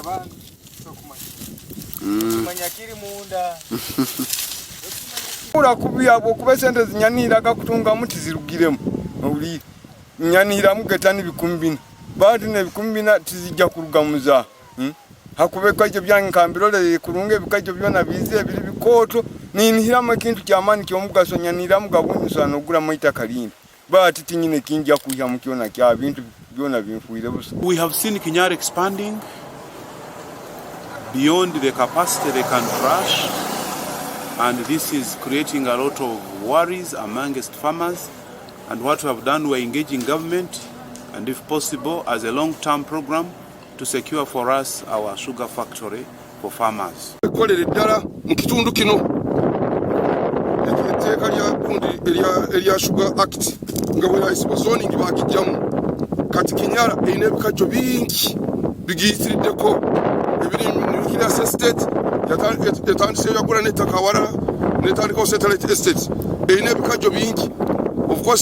abantu kumanya kiri munda ura kubya okuba sente zinyanira gakutunga muti zirugiremu uli nyanira mugetani bikumbina badi ne bikumbina tizijja kurugamuza hakubeka ibyo byankambirole kurunge bikaje byona bize biri bikoto ninihira makintu cyamani cyomugaso nyanira mugabunisa no gura maita kalini bati tinyine kinja kuya mukiona kya bintu byona binfuire busa. We have seen Kinyara expanding beyond the capacity they can crush, and this is creating a lot of worries amongst farmers. And what we have done, we are engaging government, and if possible, as a long-term program to secure for us our sugar factory for farmers. Mukitundu kino ekiteka lya bundi elia Sugar Act ngabo ya zoning bakijyamu kati Kinyara ine bikajo bingi bigisirideko ebiri nuclear estate yatandise yakura netaka wara netandiko satellite estate ine bikajo bingi. Of course